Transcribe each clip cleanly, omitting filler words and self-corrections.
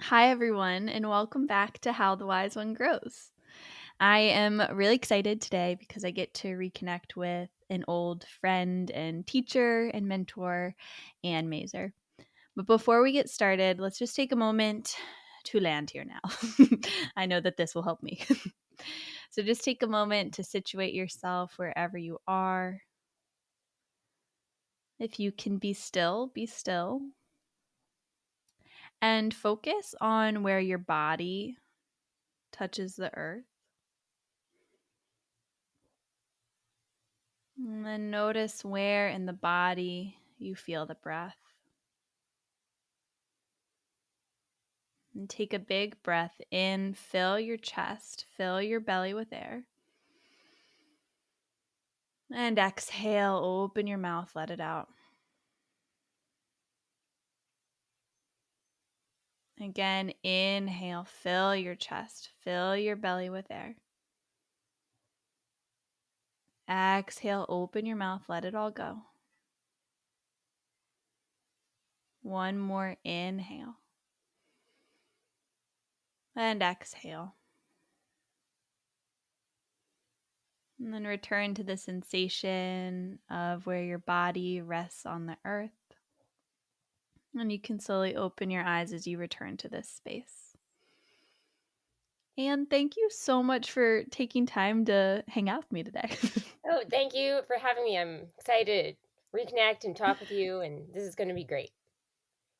Hi, everyone, and welcome back to How the Wise One Grows. I am really excited today because I get to reconnect with an old friend and teacher and mentor, Ann Mazur. But before we get started, let's just take a moment to land here now. I know that this will help me. So just take a moment to situate yourself wherever you are. If you can be still, be still. And focus on where your body touches the earth. And then notice where in the body you feel the breath. And take a big breath in, fill your chest, fill your belly with air. And exhale, open your mouth, let it out. Again, inhale, fill your chest, fill your belly with air. Exhale, open your mouth, let it all go. One more inhale. And exhale. And then return to the sensation of where your body rests on the earth. And you can slowly open your eyes as you return to this space. And thank you so much for taking time to hang out with me today. Oh, thank you for having me. I'm excited to reconnect and talk with you, and this is going to be great.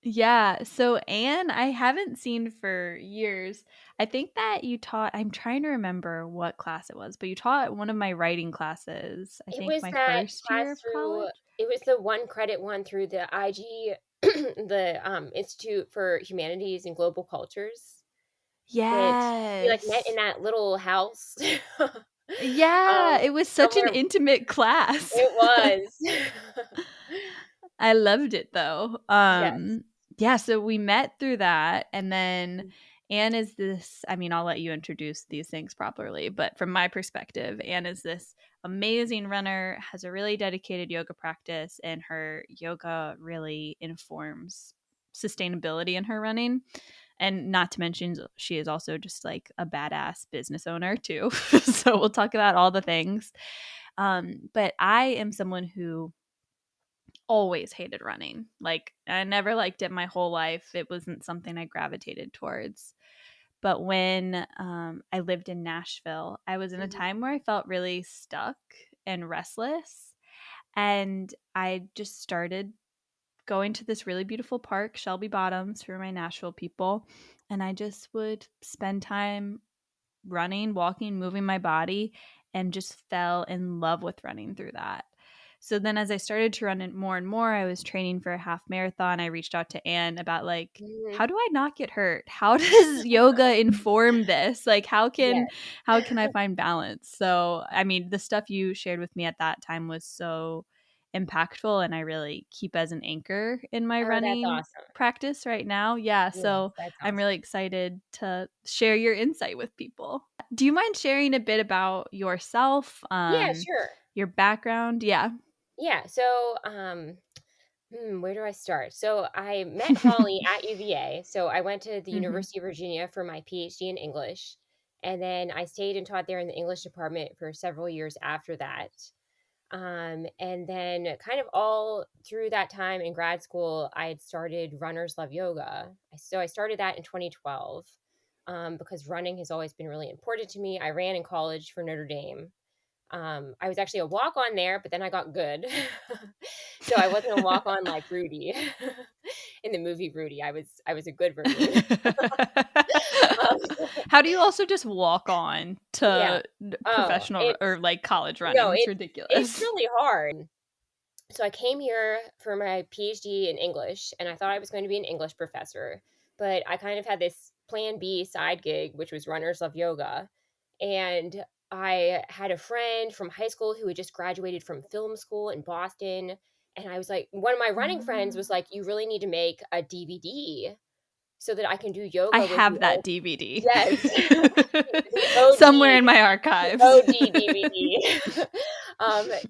Yeah. So, Anne, I haven't seen for years. I think that you taught, I'm trying to remember what class it was, but you taught one of my writing classes, I It think was my that first year class of through, college. it was the one credit one through the IG, the Institute for Humanities and Global Cultures that we like met in Yes. that little house Yeah. It was such an somewhere. intimate class. It was. I loved it though. Yes. Yeah, so we met through that, and then Anne is this, I mean, I'll let you introduce these things properly, but from my perspective, Anne is this amazing runner, has a really dedicated yoga practice, and her yoga really informs sustainability in her running. And not to mention, she is also just like a badass business owner too. So we'll talk about all the things. But I am someone who always hated running. Like, I never liked it my whole life. It wasn't something I gravitated towards. But when I lived in Nashville, I was in a Mhm. time where I felt really stuck and restless. And I just started going to this really beautiful park, Shelby Bottoms, for my Nashville people. And I just would spend time running, walking, moving my body, and just fell in love with running through that. So then as I started to run it more and more, I was training for a half marathon. I reached out to Anne about like, Mhm. how do I not get hurt? How does yoga inform this? Like Yes. how can I find balance? So, I mean, the stuff you shared with me at that time was so impactful, and I really keep as an anchor in my Oh, that's running awesome. practice right now. Yeah, Yes, so that's I'm awesome. really excited to share your insight with people. Do you mind sharing a bit about yourself, Yeah, sure. your background? Yeah. Yeah. So, where do I start? So I met Holly at UVA. So I went to the Mhm. University of Virginia for my PhD in English. And then I stayed and taught there in the English department for several years after that. And then kind of all through that time in grad school, I had started Runners Love Yoga. So I started that in 2012 because running has always been really important to me. I ran in college for Notre Dame. I was actually a walk on there, but then I got good. So I wasn't a walk on like Rudy in the movie Rudy. I was a good Marine. Um, How do you also just walk on yeah. to Oh, professional it's or, like, college no, running? It's it's ridiculous. really hard. So I came here for my PhD in English, and I thought I was going to be an English professor, but I kind of had this plan B side gig, which was Runners Love Yoga. And I had a friend from high school who had just graduated from film school in Boston. And I was like, one of my running friends was Ah. like, you really need to make a DVD so that I can do I yoga with the have that old, DVD. yes, the Somewhere OG, in my the archives. OG DVD.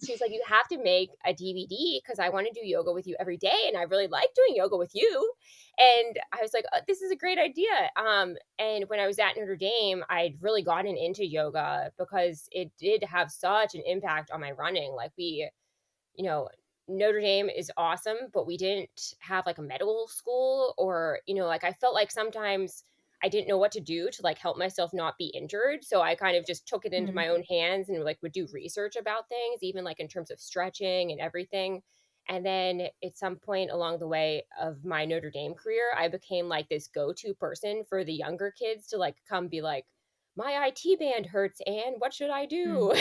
She's like, "You have to make a DVD because I want to do yoga with you every day, and I really like doing yoga with you." And I was like, "This is a great idea." And when I was at Notre Dame, I'd really gotten into yoga because it did have such an impact on my running. Like you know, Notre Dame is awesome, but we didn't have like a medical school or, like I felt like sometimes I didn't know what to do to like help myself not be injured. So I kind of just took it into Mm. my own hands and like would do research about things, even like in terms of stretching and everything. And then at some point along the way of my Notre Dame career, I became like this go-to person for the younger kids to like come be like, my IT band hurts, and what should I Mm. do?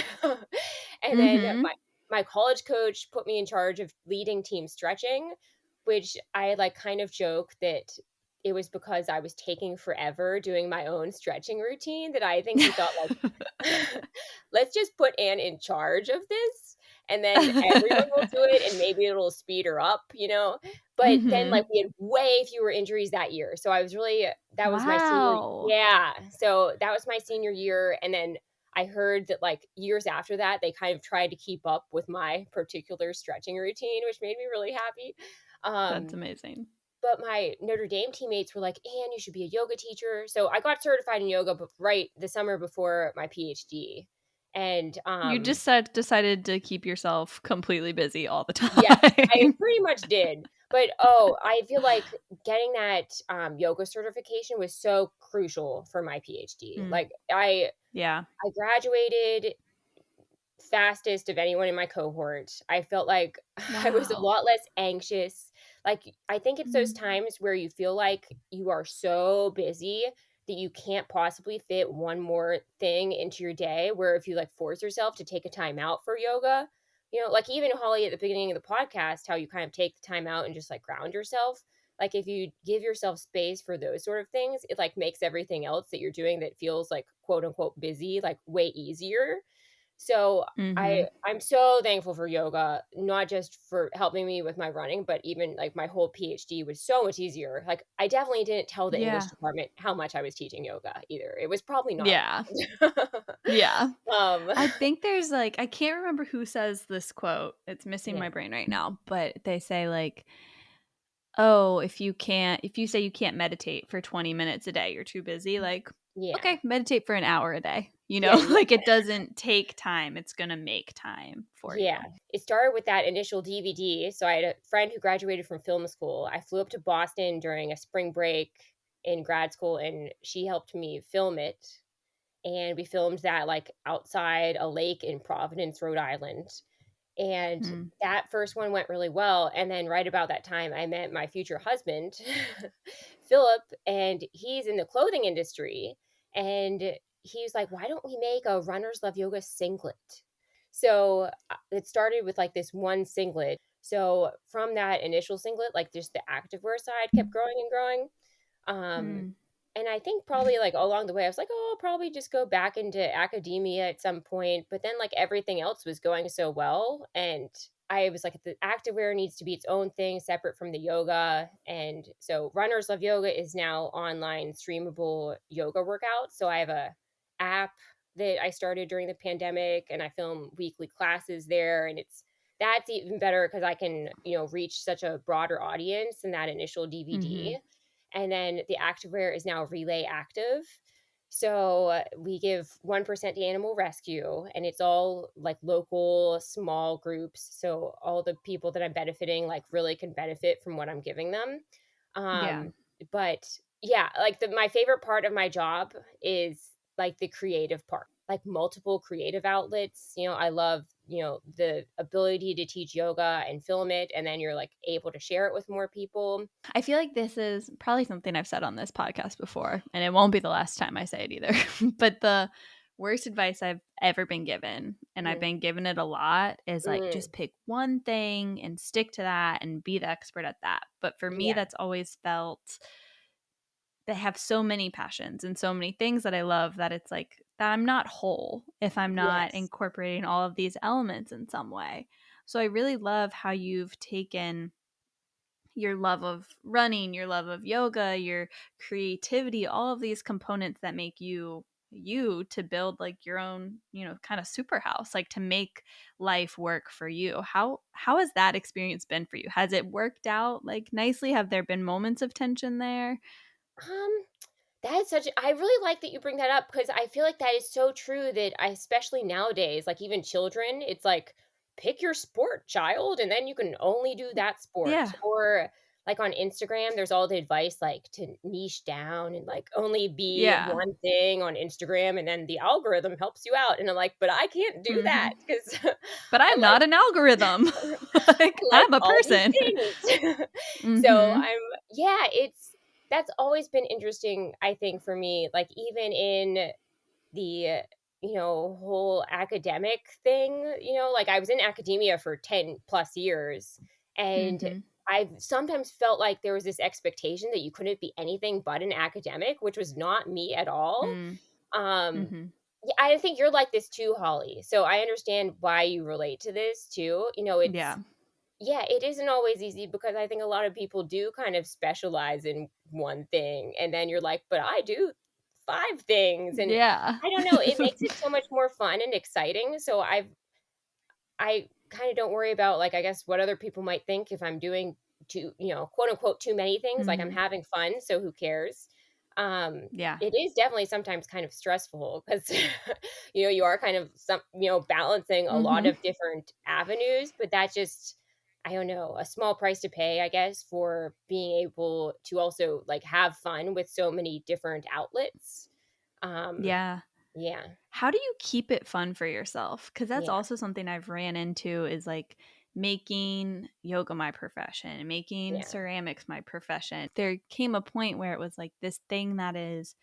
And then Mhm. my college coach put me in charge of leading team stretching, which I like kind of joke that it was because I was taking forever doing my own stretching routine that I think he thought like, let's just put Anne in charge of this and then everyone will do it and maybe it'll speed her up. But then like Mhm. we had way fewer injuries that year. So I was really that was my senior Wow. yeah. So that was my senior year and then I heard that like years after that, they kind of tried to keep up with my particular stretching routine, which made me really happy. That's Um, amazing. but my Notre Dame teammates were like, "Anne, you should be a yoga teacher." So I got certified in yoga right the summer before my PhD. And You just decided to keep yourself completely busy all the yeah, I time. pretty much did. But I feel like getting that yoga certification was so crucial for my PhD. Mm. Like Yeah. I graduated fastest of anyone in my cohort. I felt like I was a Wow. lot less anxious. Like, I think it's those Mm. times where you feel like you are so busy that you can't possibly fit one more thing into your day. Where if you like force yourself to take a time out for yoga, like even Holly at the beginning of the podcast, how you kind of take the time out and just like ground yourself. Like, if you give yourself space for those sort of things, it like makes everything else that you're doing that feels like quote unquote busy, like way easier. So Mhm. I'm so thankful for yoga, not just for helping me with my running, but even like my whole PhD was so much easier. Like I definitely didn't tell the English Yeah. department how much I was teaching yoga either. It was probably not Yeah. allowed. Yeah. um I think there's, like I can't remember who says this quote, it's missing yeah. my brain right now, but they say, like, "Oh, if you say you can't meditate for 20 minutes a day, you're too busy," like, Yeah. "Okay, meditate for an hour a day," you know? Yeah, no. Like, it doesn't take time, it's gonna make time for Yeah. you. It started with that initial DVD. So I had a friend who graduated from film school. I flew up to Boston during a spring break in grad school and she helped me film it. And we filmed that like outside a lake in Providence, Rhode Island. And Mm, that first one went really well. And then right about that time, I met my future husband, Philip, and he's in the clothing industry. And he's like, why don't we make a Runners Love Yoga singlet? So it started with like this one singlet. So from that initial singlet, like just the activewear side kept growing and growing. Um, mm, and I think probably like along the way, I was like, oh, I'll probably just go back into academia at some point. But then like everything else was going so well. And I was like, the activewear needs to be its own thing separate from the yoga. And so Runners Love Yoga is now online streamable yoga workouts. So I have a app that I started during the pandemic and I film weekly classes there. And that's even better because I can, reach such a broader audience than that initial DVD. mhm. And then the activewear is now Relay Active. So we give 1% to animal rescue, and it's all like local small groups. So all the people that I'm benefiting like really can benefit from what I'm giving them. Yeah. But yeah, like my favorite part of my job is like the creative part, like multiple creative outlets. I love, the ability to teach yoga and film it, and then you're like able to share it with more people. I feel like this is probably something I've said on this podcast before, and it won't be the last time I say it either. But the worst advice I've ever been given, and I've Mm, been given it a lot, is like mm, just pick one thing and stick to that and be the expert at that. But for me, yeah. that's always felt they have so many passions and so many things that I love that it's like that I'm not whole if I'm not Yes. incorporating all of these elements in some way. So I really love how you've taken your love of running, your love of yoga, your creativity, all of these components that make you you to build like your own, kind of super house, like to make life work for you. How has that experience been for you? Has it worked out like nicely? Have there been moments of tension there? Um, that is such I really like that you bring that up because I feel like that is so true that especially nowadays, like even children, it's like pick your sport, child, and then you can only do that sport. Yeah. Or like on Instagram, there's all the advice like to niche down and like only be Yeah. one thing on Instagram and then the algorithm helps you out. And I'm like, but I can't do that Mhm. because But I I'm like not an algorithm. Like, I like I'm a all these person. things. So Mhm. yeah, that's always been interesting, I think, for me, like even in the, whole academic thing, like I was in academia for 10 plus years and Mhm. I've sometimes felt like there was this expectation that you couldn't be anything but an academic, which was not me at all. Mm. Um, Mhm. yeah, I think you're like this too, Holly. So I understand why you relate to this too. Yeah. Yeah, it isn't always easy because I think a lot of people do kind of specialize in one thing, and then you're like, "But I do 5 things," and Yeah. I don't know, it makes it so much more fun and exciting, so I kinda don't worry about, like, I guess, what other people might think if I'm doing quote, unquote, "too many things," like, I'm Mhm. having fun, so who cares? Yeah. It is definitely sometimes kind of stressful 'cause, you are kind of balancing a lot Mhm. of different avenues, but that just I don't know, a small price to pay, I guess, for being able to also, like, have fun with so many different outlets. Um, Yeah. yeah, How do you keep it fun for yourself? Because that's yeah, also something I've ran into is like making yoga my profession, making yeah, ceramics my profession. There came a point where it was like this thing that is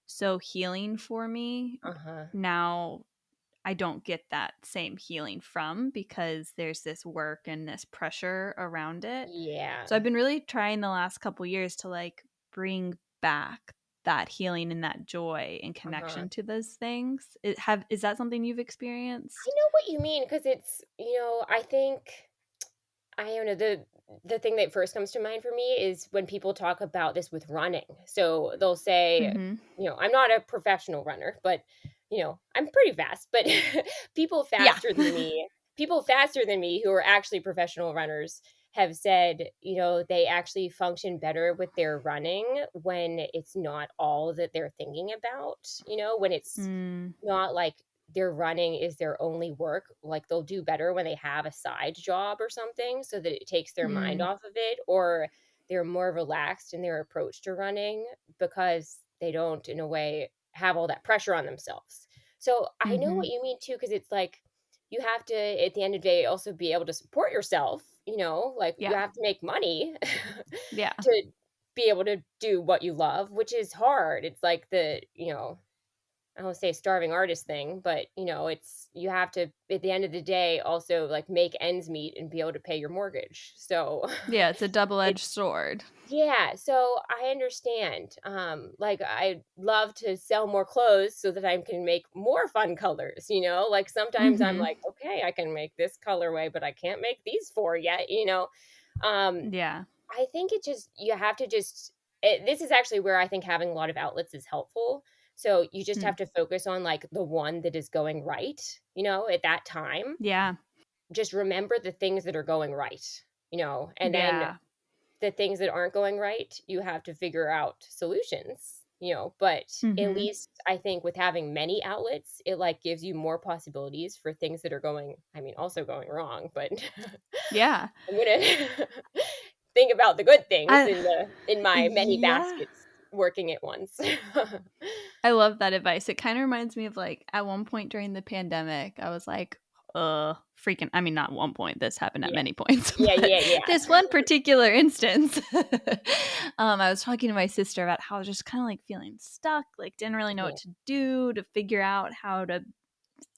so healing for me. uh-huh, Now I don't get that same healing from because there's this work and this pressure around it. So yeah, I've been really trying the last couple years to like bring back that healing and that joy and uh-huh. connection to those things. Is that something you've I experienced? know what you mean because I think I don't know, the thing that first comes to mind for me is when people talk about this with running. So they'll say, Mhm. I'm not a professional runner, but I'm pretty fast, but people Yeah. faster than me, people faster than me who are actually professional runners have said, they actually function better with their running when it's not all that they're thinking about, when it's Mm, not like their running is their only work, like, they'll do better when they have a side job or something so that it takes their mind mm, off of it, or they're more relaxed in their approach to running because they don't, in a way, have all that pressure on themselves. So, I know what mhm. you mean too, because it's like, you have to, at the end of the day, also be able to support yourself, like, you Yeah. have to make money Yeah. to be able to do what you love, which is hard. It's like I don't say starving artist thing, but it's you have to at the end of the day also like make ends meet and be able to pay your mortgage. So Yeah, it's a it double-edged sword. yeah, so I understand. Like I love to sell more clothes so that I can make more fun colors. Like sometimes I'm Mhm. like, okay, I can make this colorway, but I can't make these four yet. Um, Yeah. I think it just you have to this is actually where I think having a lot of outlets is helpful. So you just Hmm. have to focus on like the one that is going right, at that time. Yeah. Just remember the things that are going right, and then Yeah. the things that aren't going right, you have to figure out solutions. But at Mhm. least I think with having many outlets, it like gives you more possibilities for things that are also going wrong, but Yeah. I'm gonna think about the good things I in my many yeah. baskets working at once. I love that advice. It kinda reminds me of, like, at one point during the pandemic, I was like, freaking I mean, not one point, this happened at Yeah. many points, Yeah, but yeah, this yeah. one particular instance, I was talking to my sister about how I was just kinda, like, feeling stuck, like, didn't really know what Yeah. to do to figure out how to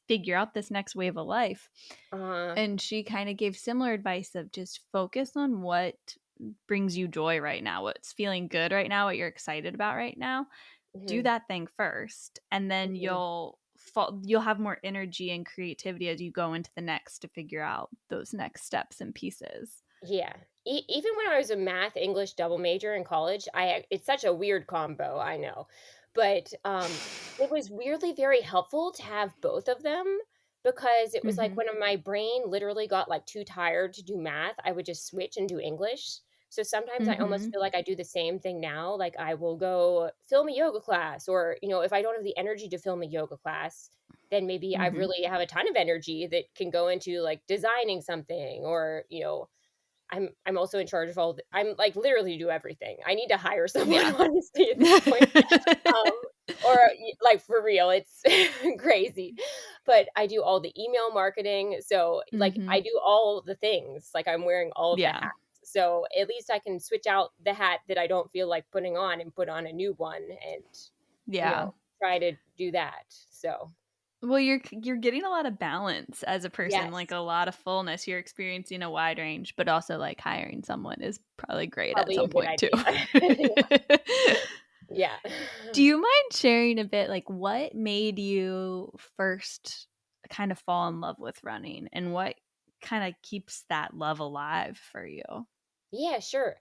figure out this next wave of life, Uh, and she kinda gave similar advice of just focus on what brings you joy right now, what's feeling good right now, what you're excited about right now, do mhm, that thing first, and then mhm. you'll have more energy and creativity as you go into the next to figure out those next steps and pieces. Yeah. even when I was a math English double major in college, it's such a weird combo, I know. But it was weirdly very helpful to have both of them because it was like Mhm. when my brain literally got like too tired to do math, I would just switch and do English. So sometimes I almost Mhm. feel like I do the same thing now. Like I will go film a yoga class, or, if I don't have the energy to film a yoga class, then maybe I Mhm. really have a ton of energy that can go into like designing something, or, I'm also in charge of I'm, like, literally do everything. I need to hire someone, Yeah. honestly, at this point, um, or, like, for real, it's crazy, but I do all the email marketing, so, like, I Mhm. do all the things, like, I'm wearing all of the Yeah. hats, so at least I can switch out the hat that I don't feel like putting on and put on a new one and, you Yeah. know, try to do that, so Well, you're getting a lot of balance as a person, like, yes, a lot of fullness. You're experiencing a wide range, but also, like, hiring someone is probably great at probably a some good point too. idea. Yeah. Do you mind sharing a bit, like, what made you first kind of fall in love with running, and what kinda keeps that love alive for you? Yeah, sure.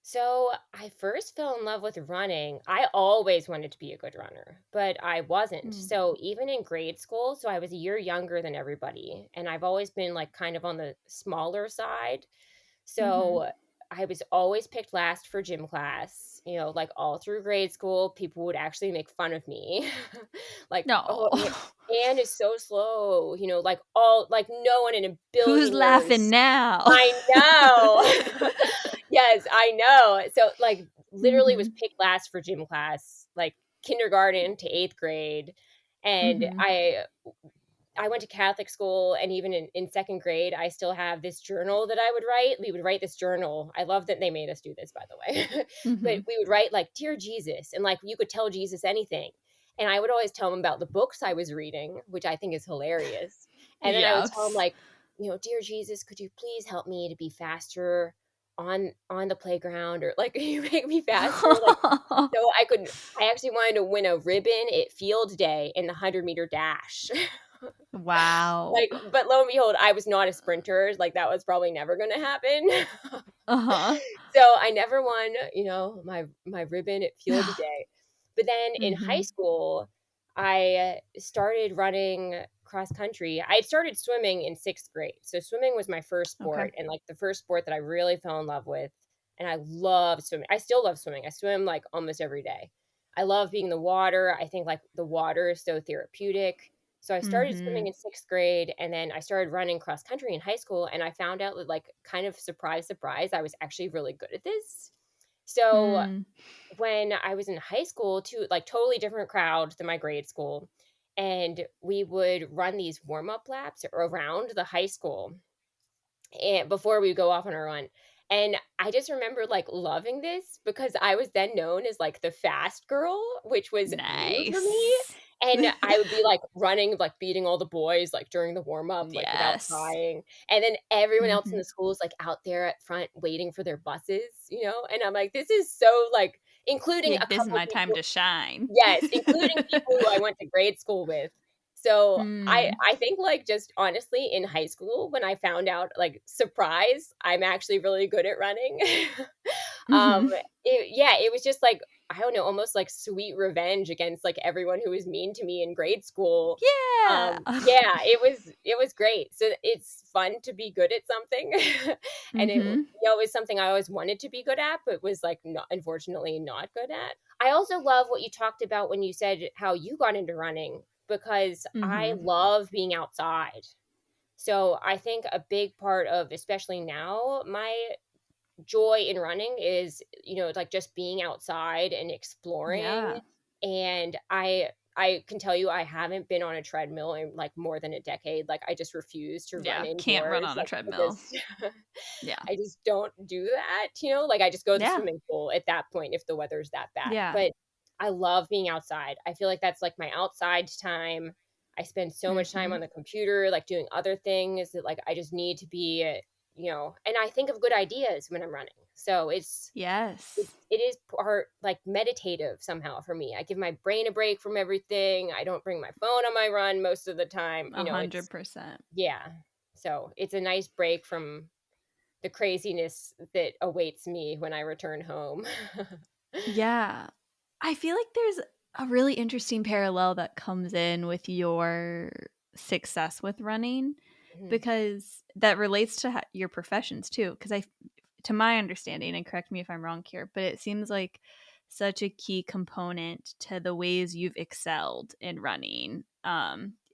So I first fell in love with running. I always wanted to be a good runner, but I wasn't. Mm. So even in grade school, so I was a year younger than everybody, and I've always been like kind of on the smaller side. Mhm. So I was always picked last for gym class, like all through grade school, people would actually make fun of me. Like, No. oh, Anne is so slow, like all, like no one in a Who's billion laughing years. now? I know. Yes, I know. So, like, literally was Mhm. picked last for gym class, like, kindergarten to 8th grade, and Mhm. I went to Catholic school, and even in 2nd grade, I still have this journal that I would write. We would write this journal. I love that they made us do this, by the way. But Mhm. we would write, like, "Dear Jesus," and, like, you could tell Jesus anything. And I would always tell him about the books I was reading, which I think is hilarious. And then I would tell him, Yes. like, "Dear Jesus, could you please help me to be faster on the playground?" Or, like, "Can you make me faster?" Like, so I actually wanted to win a ribbon at field day in the 100-meter dash. Wow. Like, but lo and behold, I was not a sprinter, like, that was probably never gonna happen. Uh-huh. So, I never won, my ribbon at field day. But then in high Mhm. school, I started running cross country. I had started swimming in 6th grade, so swimming was my first Okay. sport, and, like, the first sport that I really fell in love with, and I love swimming. I still love swimming. I swim, like, almost every day. I love being in the water. I think, like, the water is so therapeutic. So I started swimming Mhm. in 6th grade, and then I started running cross country in high school, and I found out that, like, kind of surprise, surprise, I was actually really good at this. So Mm. when I was in high school too, like, totally different crowd than my grade school, and we would run these warm-up laps around the high school and before we go off on our run. And I just remember, like, loving this because I was then known as, like, the fast girl, which was new for me, Nice. and I would be, like, running, like, beating all the boys, like, during the warm up, like, without Yes. trying, and then everyone else in Mhm. the school is, like, out there at front waiting for their buses, and I'm like, "This is so," like, including a Like, "This is couple my time people. to shine." Yes, including people who I went to grade school with. So, I Mm. I think, like, just honestly, in high school, when I found out, like, surprise, I'm actually really good at running. Um, Mhm. it was just, like, I don't know, almost like sweet revenge against, like, everyone who was mean to me in grade school. Yeah. Yeah, it was great. So, it's fun to be good at something, and Mhm. it was something I always wanted to be good at, but was, like, not, unfortunately, not good at. I also love what you talked about when you said how you got into running because I Mhm. love being outside. So I think a big part of, especially now, my joy in running is, like just being outside and exploring. Yeah. And I can tell you I haven't been on a treadmill in like more than a decade. Like I just refuse to run Yeah, can't run indoors. on a Like treadmill. I Yeah. just don't do that, like I just go to the Yeah. swimming pool at that point if the weather's that bad. Yeah. But I love being outside. I feel like that's like my outside time. I spend so much time Mhm. on the computer, like doing other things that like I just need to be, and I think of good ideas when I'm running. So Yes. it is part like meditative somehow for me. I give my brain a break from everything. I don't bring my phone on my run most of the time. It's 100%. yeah. So it's a nice break from the craziness that awaits me when I return home. Yeah. I feel like there's a really interesting parallel that comes in with your success with running Mhm. because that relates to your professions too. Because to my understanding, and correct me if I'm wrong here, but it seems like such a key component to the ways you've excelled in running.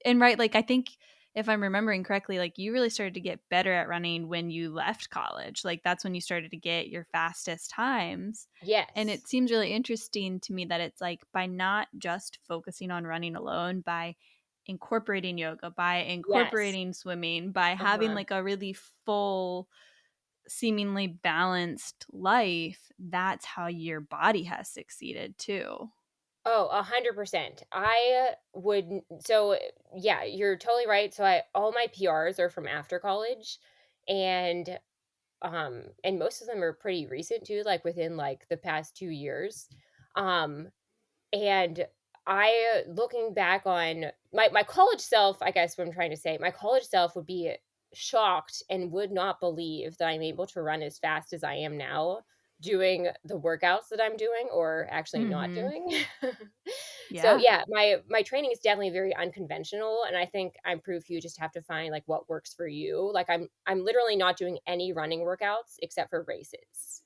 And right, like I think if I'm remembering correctly, like you really started to get better at running when you left college. Like that's when you started to get your fastest times. And Yes. it seems really interesting to me that it's like by not just focusing on running alone, by incorporating yoga, by Yes. incorporating swimming, by having Uh-huh. like a really full, seemingly balanced life, that's how your body has succeeded too. Oh, 100%. I would so yeah, you're totally right. So I all my PRs are from after college, and most of them are pretty recent too, like within like the past 2 years. Um And I looking back on my college self, I guess what I'm trying to say, my college self would be shocked and would not believe that I'm able to run as fast as I am now doing the workouts that I'm doing or actually not Mhm. doing. So, Yeah. yeah, my training is definitely very unconventional, and I think I'm proof you just have to find, like, what works for you. Like, I'm literally not doing any running workouts except for races.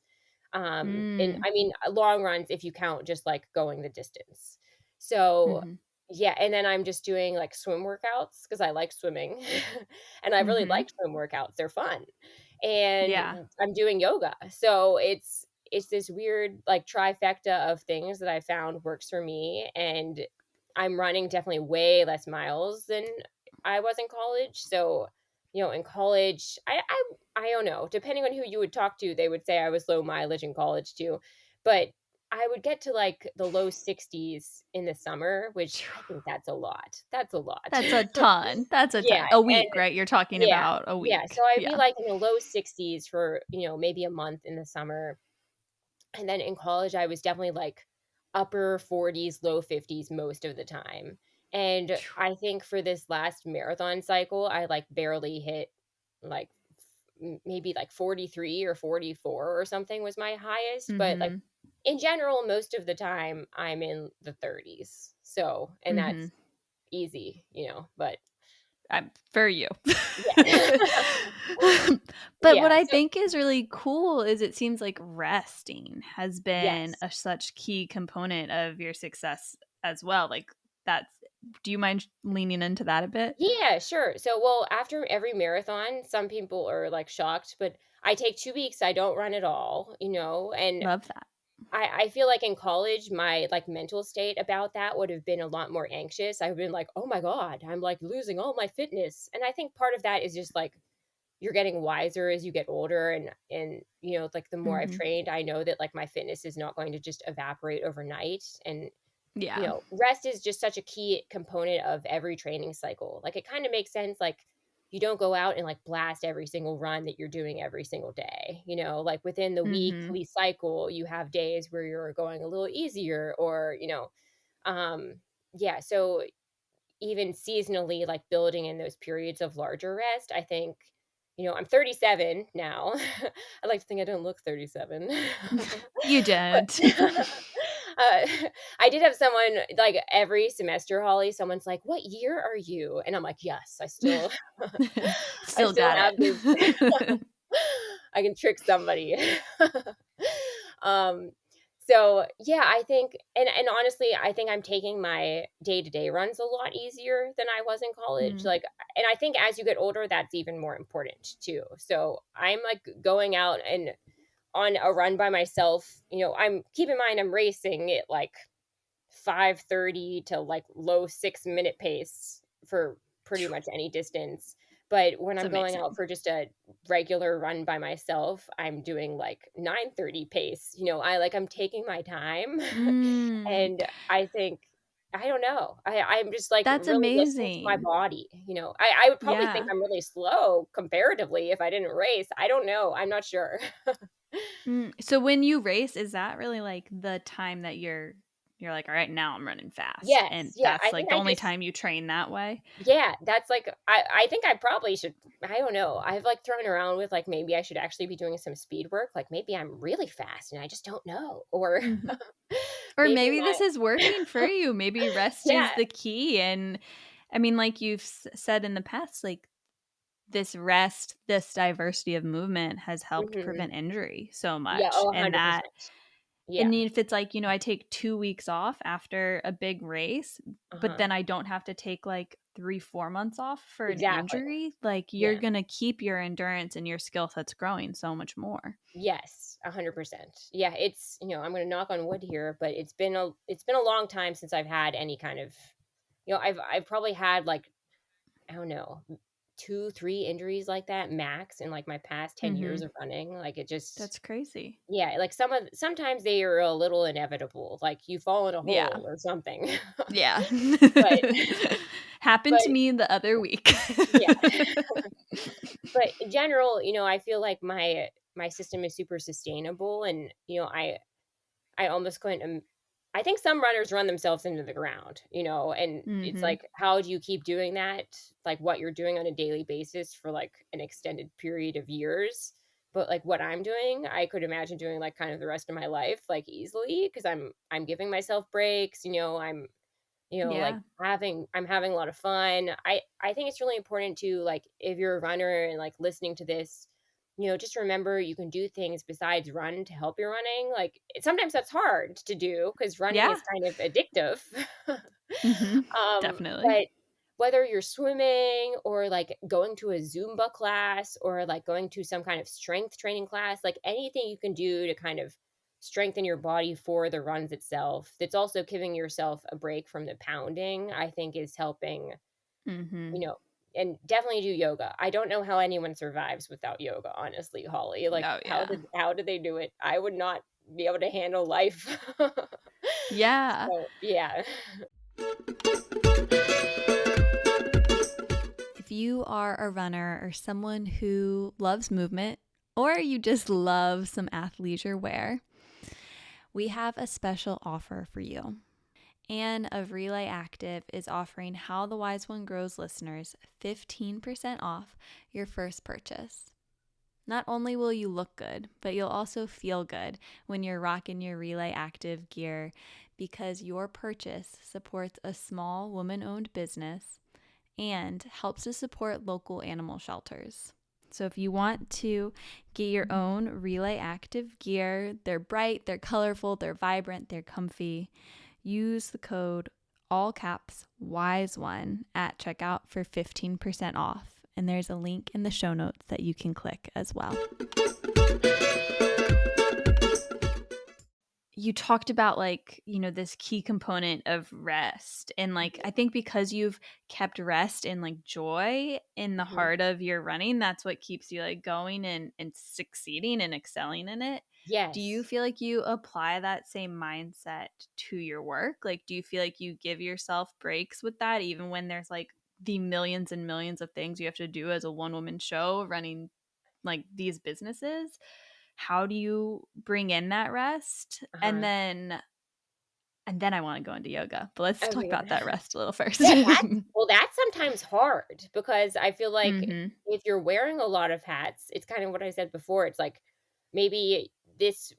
And Mm. I mean, long runs if you count just, like, going the distance. So, Mhm. yeah, and then I'm just doing, like, swim workouts because I like swimming, and I really Mhm. like swim workouts, they're fun. And Yeah. I'm doing yoga, so it's this weird, like, trifecta of things that I found works for me, and I'm running definitely way less miles than I was in college, so, in college, I don't know, depending on who you would talk to, they would say I was low mileage in college too, but I would get to, like, the low 60s in the summer, which I think that's a lot. That's a lot. That's a ton. That's a Yeah, ton. A and week, right? You're talking yeah, about a yeah, week. so I'd be, Yeah. like, in the low 60s for, maybe a month in the summer, and then in college, I was definitely, like, upper 40s, low 50s most of the time, and I think for this last marathon cycle, I, like, barely hit, like, maybe, like, 43 or 44 or something was my highest, but, like, Mhm. in general, most of the time, I'm in the 30s, so and that's Mhm. easy, but For you. yeah. But what Yeah, I so think is really cool is it seems like resting has been yes. a such key component of your success as well. Like that's do you mind leaning into that a bit? Yeah, sure. So, well, after every marathon, some people are, like, shocked, but I take 2 weeks, I don't run at all, and Love that. I feel like in college, my, like, mental state about that would have been a lot more anxious. I have been like, "Oh my god, I'm, like, losing all my fitness," and I think part of that is just, like, you're getting wiser as you get older and, like, the more I've Mhm. trained, I know that, like, my fitness is not going to just evaporate overnight, and Yeah. rest is just such a key component of every training cycle. Like, it kind of makes sense. Like, you don't go out and like blast every single run that you're doing every single day. Like within the Mhm. weekly cycle, you have days where you're going a little easier or, um, yeah. So even seasonally, like building in those periods of larger rest, I think, I'm 37 now. I like to think I don't look 37. You But don't. uh, I did have someone like every semester, Holly, someone's like, "What year are you?" And I'm like, "Yes, I still I Still still got have this." it. I can trick somebody. Um, so yeah, I think and honestly, I think I'm taking my day-to-day runs a lot easier than I was in college. Mm. Like and I think as you get older, that's even more important too. So I'm like going out and on a run by myself, I'm keep in mind I'm racing at like 5:30 to like low 6-minute pace for pretty much any distance. But when It's I'm going out amazing. for just a regular run by myself, I'm doing like 9:30 pace. I'm taking my time. Mm. And I think I don't know. I'm just like That's really listening to my amazing. body. I would probably think Yeah. I'm really slow comparatively if I didn't race. I don't know. I'm not sure. So when you race, is that really like the time that you're you're like, "All right, now I'm running fast." Yes, And yeah, that's I like think the I only just time you train that way? yeah, that's like I think I probably should I don't know. I've like thrown around with like maybe I should actually be doing some speed work. Like maybe I'm really fast and I just don't know. Or Mhm. Or maybe maybe this my is working for you. Maybe rest is yeah. the key, and I mean, like you've said in the past, like this rest, this diversity of movement has helped Mhm. prevent injury so Yeah, much, oh, and that 100%. Yeah. and if it's like, I take 2 weeks off after a big race, but Uh-huh. then I don't have to take, like, 3, 4 months off for an Exactly. injury, like, you're Yeah. gonna keep your endurance and your skill sets growing so much more. Yes, 100%. Yeah, it's, I'm gonna knock on wood here, but it's been a long time since I've had any kind of, I've probably had like, I don't know, 2, 3 injuries like that max in like my past 10 years Mhm. of running. Like it just That's crazy. yeah, like sometimes they are a little inevitable, like you fall in a Yeah. hole or something. Yeah. But Happened but to me the other week. yeah. But in general, I feel like my system is super sustainable and, I almost couldn't I think some runners run themselves into the ground, and it's Mhm. like, how do you keep doing that? Like what you're doing on a daily basis for like an extended period of years. But like what I'm doing, I could imagine doing like kind of the rest of my life, like easily, because I'm giving myself breaks, like Yeah. I'm having a lot of fun. I think it's really important to like if you're a runner and like listening to this, just remember you can do things besides run to help your running. Like sometimes that's hard to do because running Yeah. is kind of addictive. Mhm. Definitely. But whether you're swimming or like going to a Zumba class or like going to some kind of strength training class, like anything you can do to kind of strengthen your body for the runs itself, that's also giving yourself a break from the pounding, I think is helping, you Mhm. know, and definitely do yoga. I don't know how anyone survives without yoga, honestly, Holly. Like Oh, yeah. how did they do it? I would not be able to handle life. Yeah. So, yeah. If you are a runner or someone who loves movement, or you just love some athleisure wear, we have a special offer for you. Anne of Relay Active is offering How the Wise One Grows listeners 15% off your first purchase. Not only will you look good, but you'll also feel good when you're rocking your Relay Active gear because your purchase supports a small woman owned business and helps to support local animal shelters. So if you want to get your own Relay Active gear, they're bright, they're colorful, they're vibrant, they're comfy. Use the code all caps wise one at checkout for 15% off. And there's a link in the show notes that you can click as well. You talked about like, this key component of rest. And like, I think because you've kept rest and like joy in the Mhm. heart of your running, that's what keeps you like going and succeeding and excelling in it. Do you Yes. feel like you apply that same mindset to your work? Like, do you feel like you give yourself breaks with that, even when there's like the millions and millions of things you have to do as a one woman show running like these businesses? How do you bring in that rest? Uh-huh. And then I want to go into yoga, but let's talk Okay. about that rest a little first. Yeah, that's sometimes hard because I feel like Mhm. if you're wearing a lot of hats, it's kind of what I said before. It's like maybe this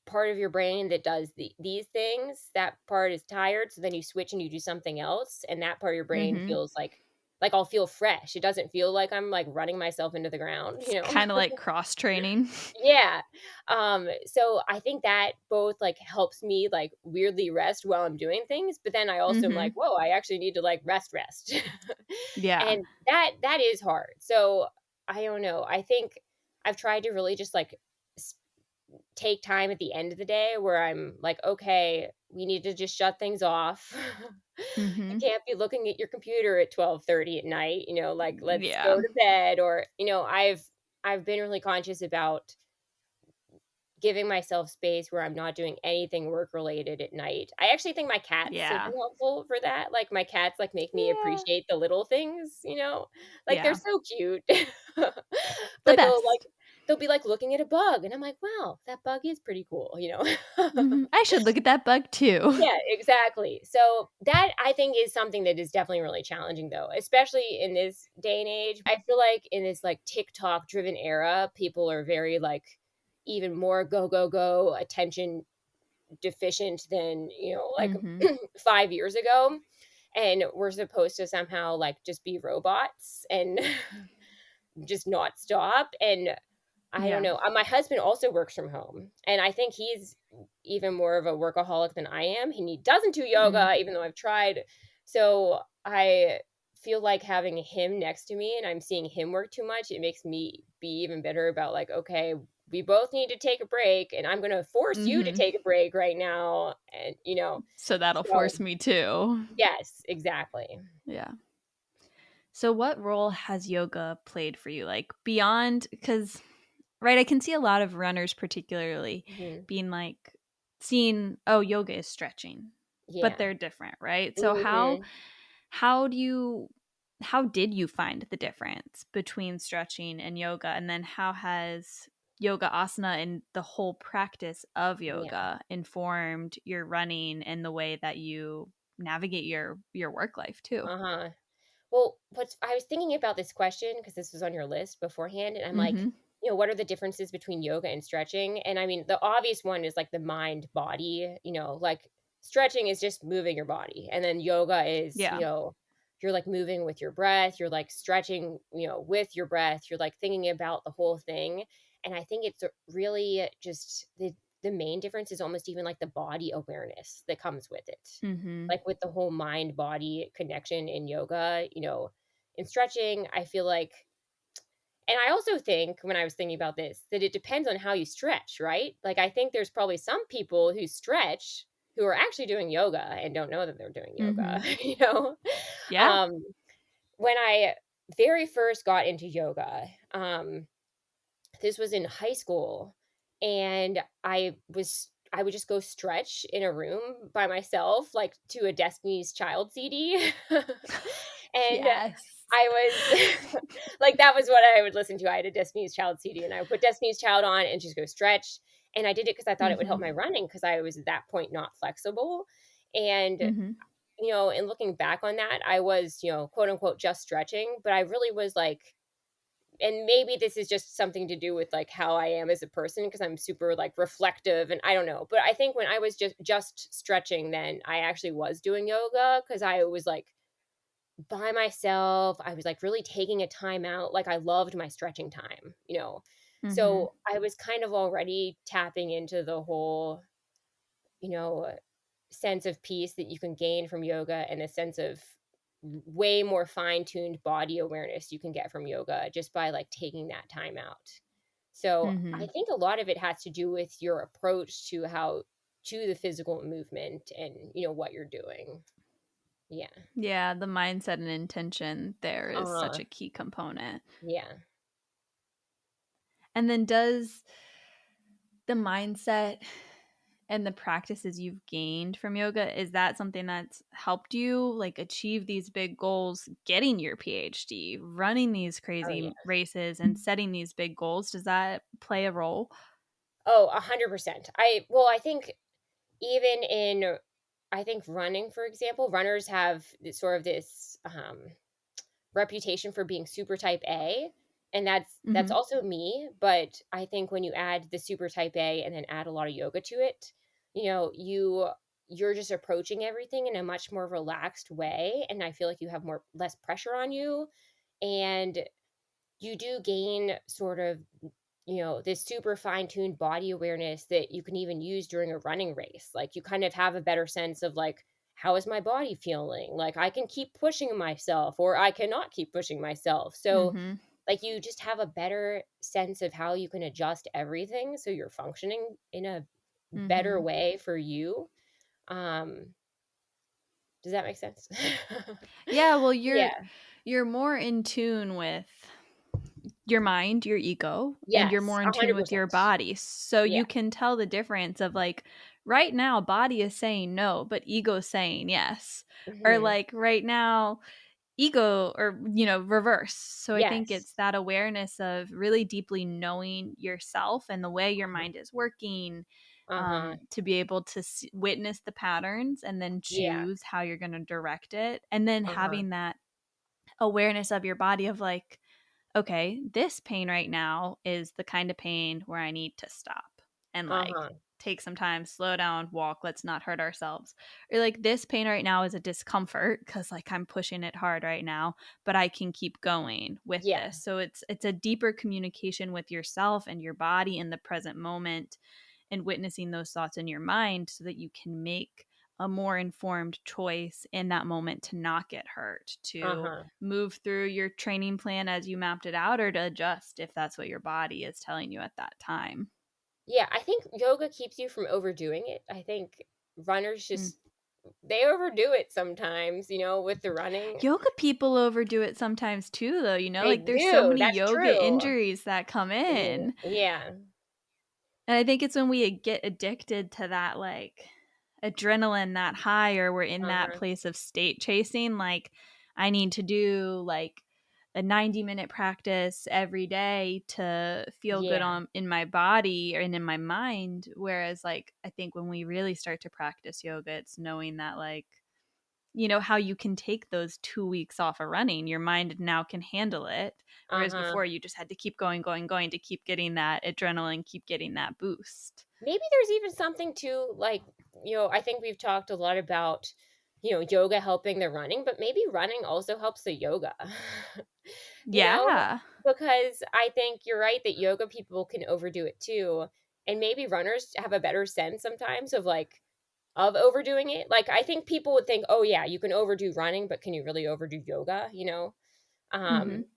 part of your brain that does these things, that part is tired, so then you switch and you do something else, and that part of your brain Mhm. feels like I'll feel fresh. It doesn't feel like I'm like running myself into the ground, It's kind of like cross training. Yeah. So I think that both, like, helps me, like, weirdly rest while I'm doing things, but then I also am like, Mhm. "Whoa, I actually need to, like, rest." Yeah. And that is hard. So, I don't know. I think I've tried to really just, like, s take time at the end of the day where I'm like, "Okay, we need to just shut things off." You Mhm. can't be looking at your computer at 12:30 at night, like, "Let's Yeah. go to bed," or, I've been really conscious about giving myself space where I'm not doing anything work related at night. I actually think my cats have Yeah. been helpful for that. Like my cats like make me Yeah. appreciate the little things, Like they're Yeah. so cute. The But best. they'll be like looking at a bug, and I'm like, wow, that bug is pretty cool, you know? Mhm. I should look at that bug too. Yeah, exactly. So that I think is something that is definitely really challenging though, especially in this day and age. I feel like in this like TikTok driven era, people are very like even more go, go, go, attention deficient than, like Mhm. 5 years ago. And we're supposed to somehow like just be robots and just not stop. And I don't Yeah. know. My husband also works from home, and I think he's even more of a workaholic than I am. He doesn't do Mhm. yoga, even though I've tried. So I feel like having him next to me and I'm seeing him work too much, it makes me be even better about like, okay, we both need to take a break, and I'm going to force you to Mhm. take a break right now. And, So that'll so force me too. yes, exactly. Yeah. So what role has yoga played for you? Like beyond, cuz right, I can see a lot of runners particularly Hmm. being like seeing, oh, yoga is stretching, but Yeah. they're different, right? So Hmm. how do you how did you find the difference between stretching and yoga, and then how has yoga asana and the whole practice of Yeah. yoga informed your running and the way that you navigate your work life too? Uh huh. Well, what's I was thinking about this question because this was on your list beforehand, and I'm like, Mhm. what are the differences between yoga and stretching? And I mean, the obvious one is like the mind body, like stretching is just moving your body, and then yoga is, Yeah. you're like moving with your breath, you're like stretching, with your breath, you're like thinking about the whole thing. And I think it's really just the main difference is almost even like the body awareness that comes with it, Mhm. like with the whole mind body connection in yoga, in stretching, I feel like, and I also think when I was thinking about this, that it depends on how you stretch, right? Like, I think there's probably some people who stretch who are actually doing yoga and don't know that they're doing yoga, Mhm. you know? Yeah. Um, when I very first got into yoga, this was in high school, and I would just go stretch in a room by myself, like, to a Destiny's Child CD. And Yes. I was like, that was what I would listen to. I had a Destiny's Child CD, and I would put Destiny's Child on and just go stretch, and I did it because I thought it would help Mhm. my running because I was at that point not flexible. And, Mhm. in looking back on that, I was, quote, unquote, "just stretching," but I really was, like, and maybe this is just something to do with like how I am as a person because I'm super like reflective and I don't know. But I think when I was just stretching, then I actually was doing yoga because I was like by myself. I was like really taking a time out. Like I loved my stretching time. Mhm. So I was kind of already tapping into the whole, you know, sense of peace that you can gain from yoga and a sense of way more fine-tuned body awareness you can get from yoga just by like taking that time out. So I Mhm. think a lot of it has to do with your approach to the physical movement and what you're doing. Yeah. Yeah, the mindset and intention there is such Uh-huh. a key component. Yeah. And then does the mindset and the practices you've gained from yoga, is that something that's helped you like achieve these big goals, getting your PhD, running these Oh yeah. crazy races and setting these big goals? Does that play a role? Oh, 100%. I think even in I think running, for example, runners have sort of this reputation for being super type A, and that's Mhm. also me, but I think when you add the super type A and then add a lot of yoga to it, you're just approaching everything in a much more relaxed way, and I feel like you have more less pressure on you, and you do gain sort of, this super fine-tuned body awareness that you can even use during a running race. Like you kind of have a better sense of like, how is my body feeling? Like I can keep pushing myself or I cannot keep pushing myself. So Mhm. like you just have a better sense of how you can adjust everything so you're functioning in a better Mhm. way for you. Um, does that make sense? Yeah, well, Yeah. you're more in tune with your mind, your ego, and you're Yes, more in tune with your 100%. body. So Yeah. you can tell the difference of like right now body is saying no, but ego is saying yes. Or Hmm. like right now ego or, reverse. So I think Yes. it's that awareness of really deeply knowing yourself and the way your Uh-huh. mind is working, Uh-huh. to be able to witness the patterns and then Yeah. choose how you're going to direct it. And then Uh-huh. having that awareness of your body of like, okay, this pain right now is the kind of pain where I need to stop and like Uh-huh. take some time, slow down, walk, let's not hurt ourselves. Or like this pain right now is a discomfort cuz like I'm pushing it hard right now, but I can keep going with Yeah. this. So it's a deeper communication with yourself and your body in the present moment and witnessing those thoughts in your mind so that you can make a more informed choice in that moment to not get hurt, to Uh-huh. move through your training plan as you mapped it out, or to adjust if that's what your body is telling you at that time. Yeah, I think yoga keeps you from overdoing it. I think runners Mm. just they overdo it sometimes, with the running. Yoga people overdo it sometimes too, though, They like there's so do, many that's yoga true. injuries that come Mm, in. yeah. And I think it's when we get addicted to that, like, adrenaline, that high, or we're in that Uh-huh. place of state chasing, like, I need to do, like, a 90-minute practice every day to feel good Yeah. on in my body or and in my mind, whereas, like, I think when we really start to practice yoga, it's knowing that, like, how you can take those 2 weeks off of running, your mind now can handle it, whereas Uh-huh. before you just had to keep going, going, going to keep getting that adrenaline, keep getting that boost. Maybe there's even something to, like, I think we've talked a lot about, yoga helping the running, but maybe running also helps the yoga. You know? Yeah. Because I think you're right that yoga people can overdo it too, and maybe runners have a better sense sometimes of overdoing it. Like, I think people would think, "Oh, yeah, you can overdo running, but can you really overdo yoga?" You know? Mhm. Um,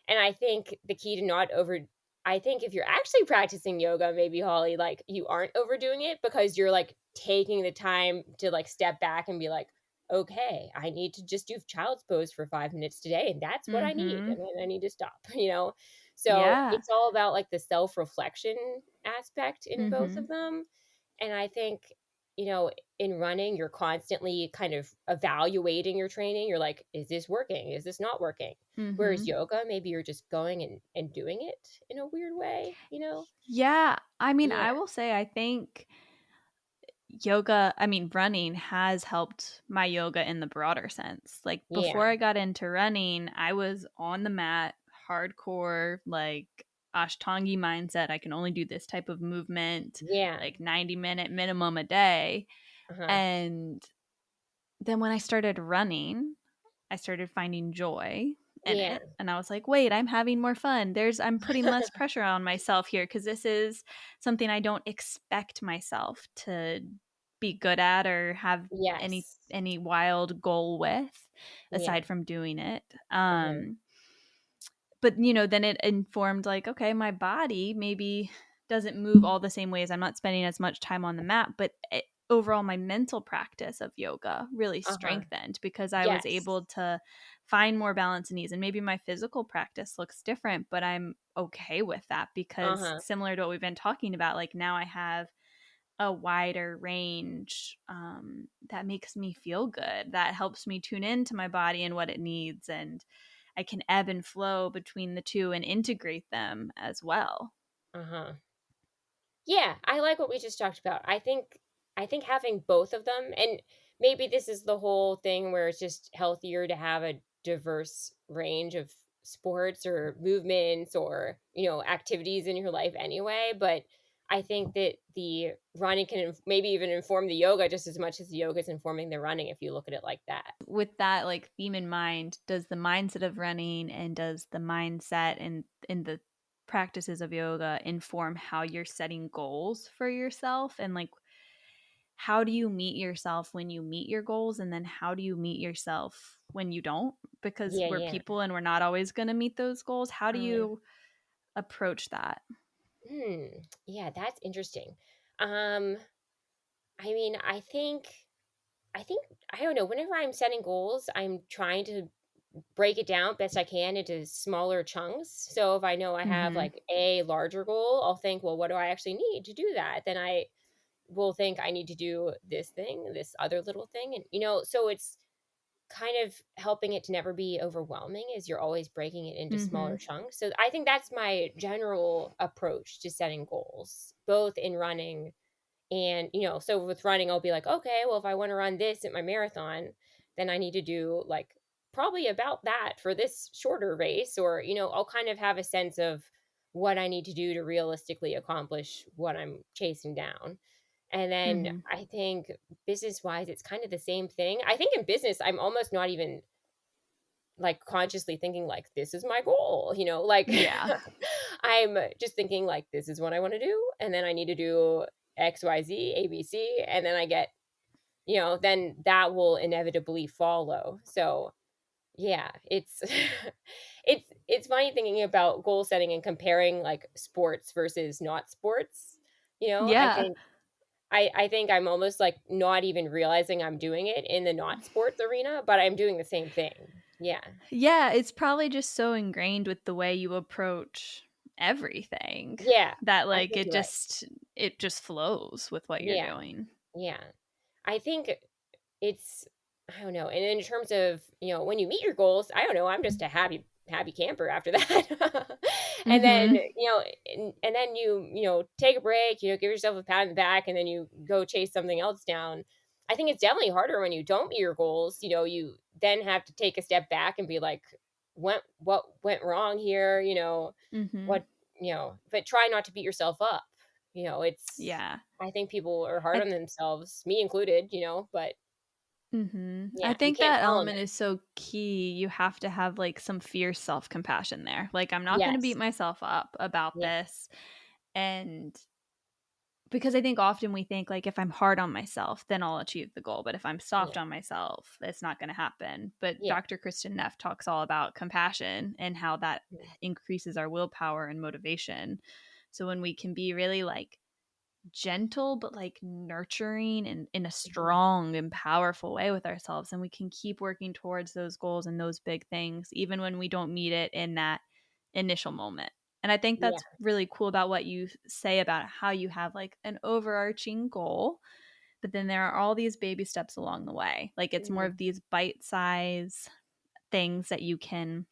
and I think the key to not over I think if you're actually practicing yoga, maybe Holly, like, you aren't overdoing it because you're, like, taking the time to, like, step back and be like, "Okay, I need to just do child's pose for 5 minutes today, and that's what I need, Mhm. and then I need to stop," you know? So, Yeah. it's all about, like, the self-reflection aspect in both of Mhm. them, and I think, you know, in running, you're constantly kind of evaluating your training. You're like, "Is this working? Is this not working?" Whereas Mhm. yoga, maybe you're just going and doing it in a weird way, you know? Yeah. I mean, Yeah, I will say I think running has helped my yoga in the broader sense. Like, before yeah, I got into running, I was on the mat, hardcore, like, Ashtangi mindset. I can only do this type of movement, yeah, like 90-minute minimum a day. uh-huh, And then when I started running, I started finding joy in yeah, it, and I was like, "Wait, I'm having more fun. I'm putting less pressure on myself here because this is something I don't expect myself to be good at or have yes, any wild goal with, yeah, aside from doing it." uh-huh, But, then it informed, like, okay, my body maybe doesn't move all the same ways. I'm not spending as much time on the mat, but overall, my mental practice of yoga really uh-huh, strengthened because I was yes, able to find more balance and ease. And maybe my physical practice looks different, but I'm okay with that because uh-huh, similar to what we've been talking about, like now I have a wider range, that makes me feel good, that helps me tune into my body and what it needs, and I can ebb and flow between the 2 and integrate them as well. uh-huh. Yeah, I like what we just talked about. I think having both of them, and maybe this is the whole thing where it's just healthier to have a diverse range of sports or movements or, activities in your life anyway, but I think that the running can maybe even inform the yoga just as much as the yoga is informing the running if you look at it like that. With that, like, theme in mind, does the mindset of running and does the mindset and in the practices of yoga inform how you're setting goals for yourself? And, like, how do you meet yourself when you meet your goals, and then how do you meet yourself when you don't? Because Yeah, we're yeah. people and we're not always gonna meet those goals. How do Uh, you approach that? hmm. Yeah, that's interesting. Um, I mean, I think I don't know, whenever I'm setting goals, I'm trying to break it down best I can into smaller chunks. So if I know I have Mhm. like a larger goal, I'll think, well, what do I actually need to do that? Then I will think I need to do this thing, this other little thing. And, so kind of helping it to never be overwhelming is you're always breaking it into smaller Mhm. chunks. So I think that's my general approach to setting goals, both in running and, so with running, I'll be like, okay, well, if I want to run this at my marathon, then I need to do like probably about that for this shorter race. Or, I'll kind of have a sense of what I need to do to realistically accomplish what I'm chasing down. And then Mhm. I think business wise, it's kind of the same thing. I think in business, I'm almost not even like consciously thinking like this is my goal, like Yeah. I'm just thinking like this is what I want to do, and then I need to do XYZ ABC, and then I get, then that will inevitably follow. So yeah, it's it's funny thinking about goal setting and comparing like sports versus not sports. I Yeah. think I think I'm almost like not even realizing I'm doing it in the not sports arena, but I'm doing the same thing. Yeah. Yeah, it's probably just so ingrained with the way you approach everything Yeah, that, I like, think it you're right. just flows with what you're Yeah, doing. yeah. I think it's I don't know, and in terms of, when you meet your goals, I don't know, I'm just a happy camper after that. And then, Mhm. and then take a break, give yourself a pat on the back, and then you go chase something else down. I think it's definitely harder when you don't meet your goals, you then have to take a step back and be like, what went wrong here, Mhm. what but try not to beat yourself up. It's Yeah. I think people are hard I on th themselves, me included, but Mhm. I yeah, you think can't that tell them element that. is so key. You have to have, like, some fierce self-compassion there. Like, I'm not gonna beat Yes. myself up about Yeah. this, and because I think often we think, like, if I'm hard on myself, then I'll achieve the goal, but if I'm soft Yeah. on myself, it's not gonna happen. But Yeah. Dr. Kristen Neff talks all about compassion and how that Mhm. increases our willpower and motivation. So when we can be really, like, gentle, but, like, nurturing and in a Mhm. strong and powerful way with ourselves, and we can keep working towards those goals and those big things even when we don't meet it in that initial moment. And I think Yeah. that's really cool about what you say about how you have, like, an overarching goal, but then there are all these baby steps along the way. Like, it's more Mhm. of these bite-size things that you can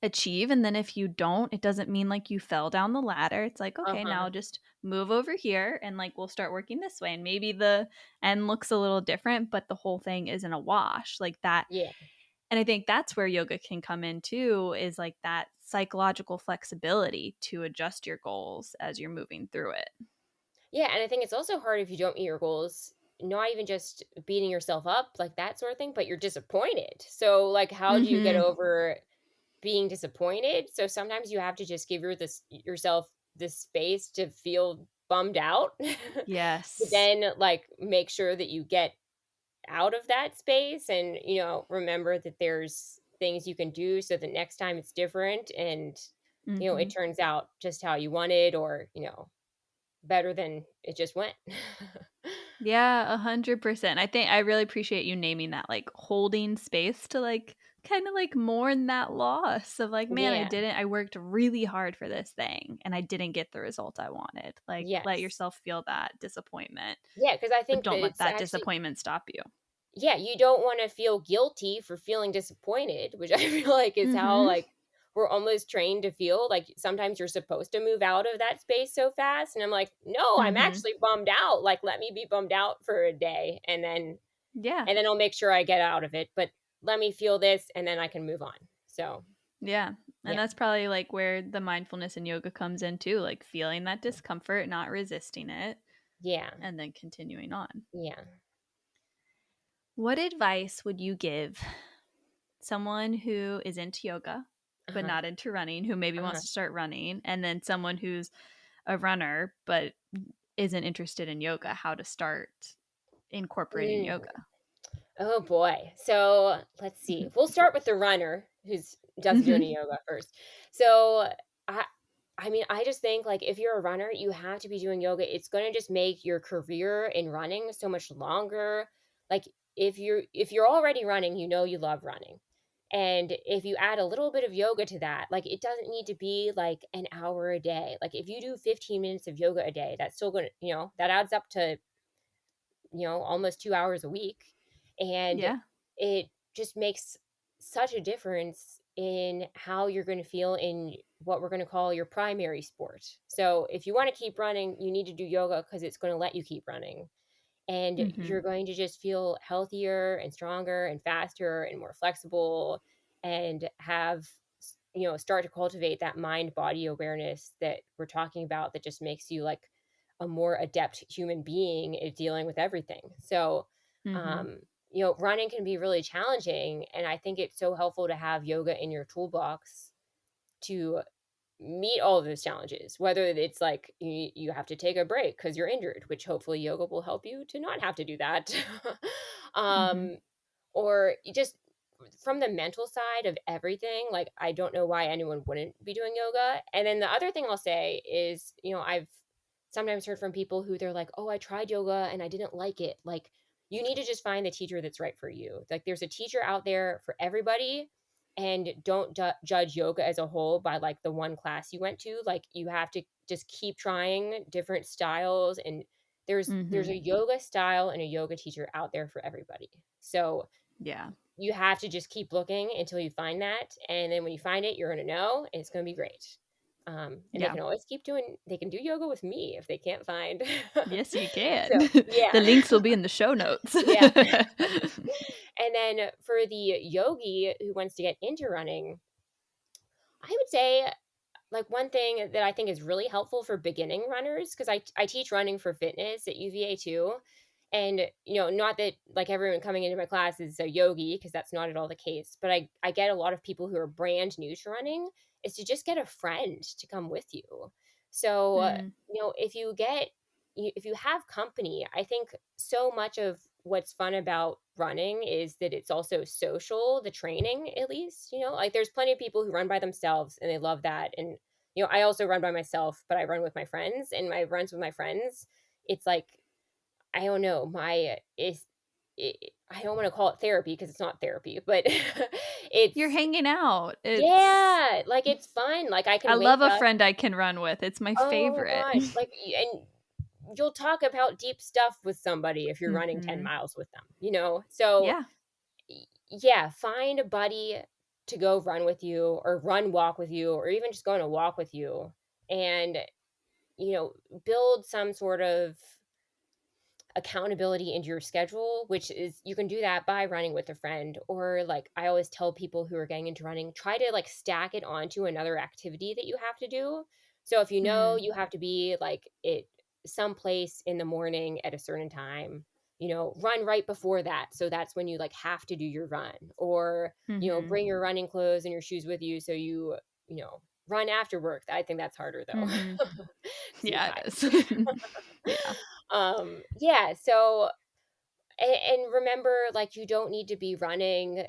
achieve, and then if you don't, it doesn't mean, like, you fell down the ladder. It's like, "Okay, Uh-huh. now just move over here, and, like, we'll start working this way," and maybe the end looks a little different, but the whole thing isn't a wash, like, that. Yeah. And I think that's where yoga can come in too, is, like, that psychological flexibility to adjust your goals as you're moving through it. Yeah, and I think it's also hard if you don't meet your goals, not even just beating yourself up, like that sort of thing, but you're disappointed. So, like, how do you get Mhm. over being disappointed? So sometimes you have to just give yourself this space to feel bummed out, but Yes. then, like, make sure that you get out of that space and, remember that there's things you can do so the next time it's different and, it Mhm. turns out just how you wanted or, better than it just went. Yeah, 100%. I think I really appreciate you naming that, like, holding space to, like, kinda, like, mourn that loss of, like, "Man, Yeah. I worked really hard for this thing, and I didn't get the result I wanted." Like, let Yes. yourself feel that disappointment, Yeah, because I but think don't that let it's that actually disappointment stop you. yeah, you don't wanna feel guilty for feeling disappointed, which I feel like is how, Mhm. like, we're almost trained to feel, like, sometimes you're supposed to move out of that space so fast, and I'm like, "No, I'm Mhm. actually bummed out, like, let me be bummed out for a day, and then Yeah. I'll make sure I get out of it, but let me feel this, and then I can move on." So, Yeah, and yeah. that's probably, like, where the mindfulness and yoga comes in too, like, feeling that discomfort, not resisting it, Yeah. and then continuing on. Yeah. What advice would you give someone who is into yoga, but Uh-huh. not into running, who maybe Uh-huh. wants to start running, and then someone who's a runner but isn't interested in yoga, how to start incorporating Mm. yoga? Oh boy. So let's see. We'll start with the runner who's doesn't do any Mhm. yoga first. So I I mean, I just think like if you're a runner, you have to be doing yoga. It's going to just make your career in running so much longer. Like if you're already running, you love running. And if you add a little bit of yoga to that, like it doesn't need to be like an hour a day. Like if you do 15 minutes of yoga a day, that's still going to, that adds up to almost 2 hours a week. And Yeah. it just makes such a difference in how you're going to feel in what we're going to call your primary sport. So if you want to keep running, you need to do yoga because it's going to let you keep running. And Mhm. you're going to just feel healthier and stronger and faster and more flexible, and have start to cultivate that mind body awareness that we're talking about, that just makes you like a more adept human being at dealing with everything. So Mhm. um running can be really challenging, and I think it's so helpful to have yoga in your toolbox to meet all of those challenges, whether it's like you have to take a break because you're injured, which hopefully yoga will help you to not have to do that. Mhm. um, or just from the mental side of everything, like I don't know why anyone wouldn't be doing yoga. And then the other thing I'll say is, I've sometimes heard from people who they're like, "Oh, I tried yoga and I didn't like it." Like, you need to just find the teacher that's right for you. Like, there's a teacher out there for everybody, and don't judge yoga as a whole by like the one class you went to. Like, you have to just keep trying different styles, and there's Mhm. a yoga style and a yoga teacher out there for everybody. So Yeah. you have to just keep looking until you find that, and then when you find it, you're gonna know, and it's gonna be great. And they Yeah. can always they can do yoga with me if they can't find. Yes, you can. So, yeah. The links will be in the show notes. Yeah. And then for the yogi who wants to get into running, I would say, like, one thing that I think is really helpful for beginning runners, because I teach running for fitness at UVA too. And, not that like everyone coming into my class is a yogi, because that's not at all the case, but I get a lot of people who are brand new to running, is to just get a friend to come with you. So, Mm. if you have company, I think so much of what's fun about running is that it's also social, the training, at least, like there's plenty of people who run by themselves and they love that. And, I also run by myself, but I run with my friends, and my runs with my friends, it's like, I don't know, I don't want to call it therapy because it's not therapy, but You're it's, hanging out. It's yeah, like it's fun. Like I I can wake love a up. friend I can run with. It's my Oh my favorite. gosh. Like, and you'll talk about deep stuff with somebody if you're running 10 Mhm. miles with them. So, Yeah. yeah, find a buddy to go run with you, or run walk with you, or even just go on a walk with you, and, build some sort of accountability into your schedule, which is, you can do that by running with a friend. Or like I always tell people who are getting into running, try to like stack it onto another activity that you have to do. So if Mm. you have to be like it someplace in the morning at a certain time, run right before that. So that's when you like have to do your run. Or, Mhm. bring your running clothes and your shoes with you, so run after work. I think that's harder though. Mhm. 'Cause you're Yeah, it tired. is. Yeah. Yeah, so, and remember, like, you don't need to be running,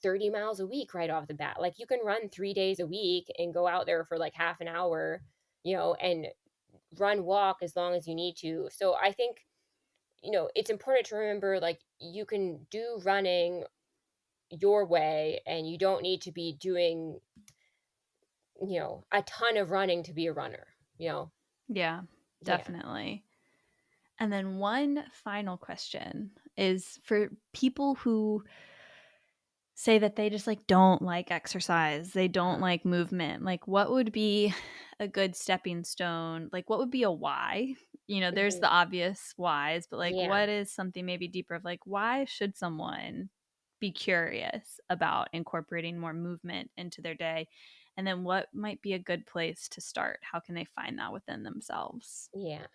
30 miles a week right off the bat. Like, you can run 3 days a week and go out there for, like, half an hour, and run, walk as long as you need to. So I think, it's important to remember, like, you can do running your way, and you don't need to be doing, a ton of running to be a runner, you know? Yeah, Yeah. definitely. And then one final question is for people who say that they just, like, don't like exercise, they don't Uh-huh. like movement, like, what would be a good stepping stone? Like, what would be a why? There's Mhm. the obvious whys, but, like, Yeah. what is something maybe deeper of, like, why should someone be curious about incorporating more movement into their day? And then what might be a good place to start? How can they find that within themselves? Yeah.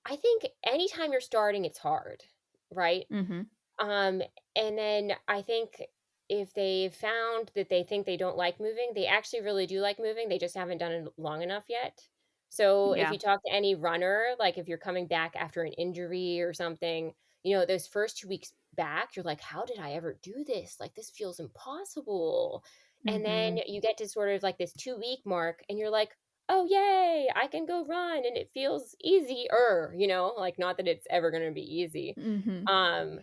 I think anytime you're starting, it's hard, right? Mhm. Um, and then I think if they found that they think they don't like moving, they actually really do like moving. They just haven't done it long enough yet. So if Yeah. you talk to any runner, like if you're coming back after an injury or something, those first 2 weeks back, you're like, how did I ever do this? Like, this feels impossible. And then Mhm. you get to sort of like this 2-week mark, and you're like, oh, yay, I can go run and it feels easier, like not that it's ever going to be easy. Mhm. Um,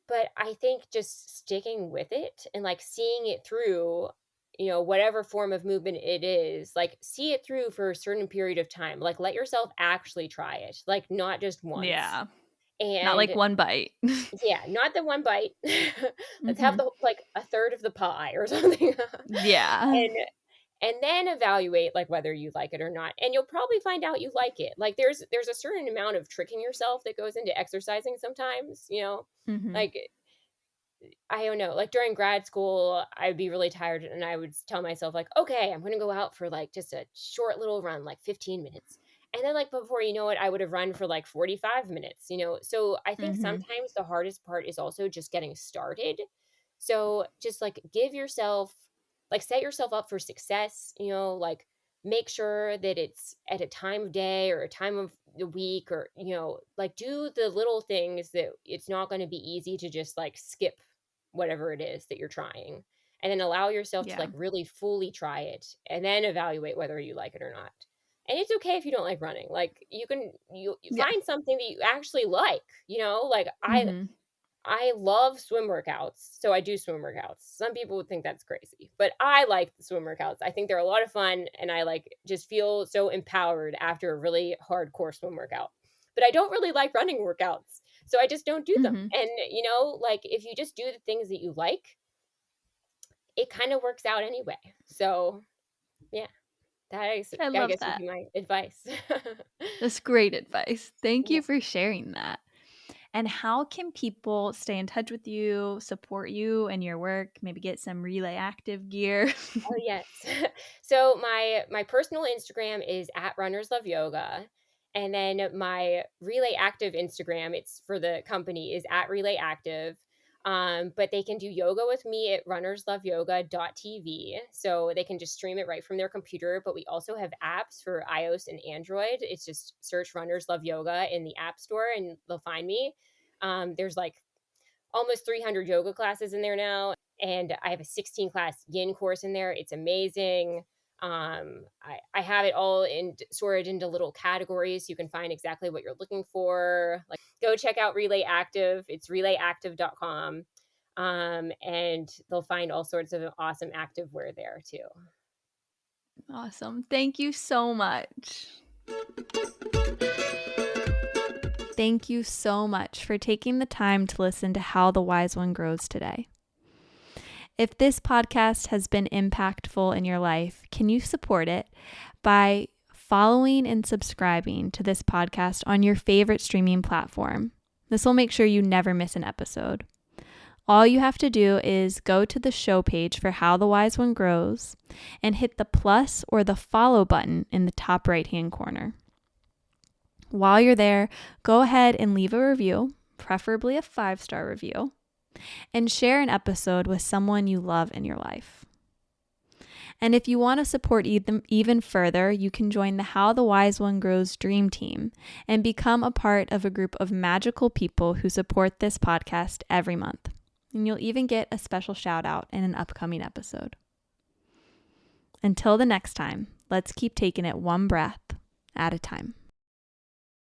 but I think just sticking with it and, like, seeing it through, whatever form of movement it is, like, see it through for a certain period of time. Like, let yourself actually try it, like, not just once. Yeah. Not like And one bite. yeah, not the one bite. Let's have Mhm. the like third of the pie or something. Yeah. and and then evaluate like whether you like it or not, and you'll probably find out you like it. Like there's a certain amount of tricking yourself that goes into exercising sometimes, Mhm. like I don't know, like during grad school I'd be really tired and I would tell myself like, okay, I'm going to go out for like just a short little run, like 15 minutes, and then like before you know it I would have run for like 45 minutes. So I think Mhm. sometimes the hardest part is also just getting started. So just like give yourself, like set yourself up for success, like make sure that it's at a time of day or a time of the week, or like do the little things that it's not going to be easy to just like skip whatever it is that you're trying, and then allow yourself to Yeah. like really fully try it and then evaluate whether you like it or not. And it's okay if you don't like running. Like you Yeah. find something that you actually like, like Mhm. I love swim workouts, so I do swim workouts. Some people would think that's crazy, but I like the swim workouts. I think they're a lot of fun, and I like just feel so empowered after a really hardcore swim workout. But I don't really like running workouts, so I just don't do them. Mhm. And like if you just do the things that you like, it kind of works out anyway. So yeah, that is, I I love guess, would that. be my advice. That's great advice. Thank Yeah. you for sharing that. And how can people stay in touch with you, support you and your work, maybe get some Relay Active gear? Oh, yes. So my personal Instagram is at Runners Love Yoga, and then my Relay Active Instagram, it's for the company, is at Relay Active. But they can do yoga with me at runnersloveyoga.tv. So they can just stream it right from their computer. But we also have apps for iOS and Android. It's just search Runners Love Yoga in the App Store and they'll find me. There's like almost 300 yoga classes in there now, and I have a 16 class yin course in there. It's amazing. I have it all in sorted into little categories so you can find exactly what you're looking for. Like go check out Relay Active. It's relayactive.com. And they'll find all sorts of awesome active wear there too. Awesome. Thank you so much. Thank you so much for taking the time to listen to How the Wise One Grows today. If this podcast has been impactful in your life, can you support it by following and subscribing to this podcast on your favorite streaming platform? This will make sure you never miss an episode. All you have to do is go to the show page for How the Wise One Grows and hit the plus or the follow button in the top right-hand corner. While you're there, go ahead and leave a review, preferably a 5-star review, and share an episode with someone you love in your life. And if you want to support even further, you can join the How the Wise One Grows Dream Team and become a part of a group of magical people who support this podcast every month. And you'll even get a special shout out in an upcoming episode. Until the next time, let's keep taking it one breath at a time.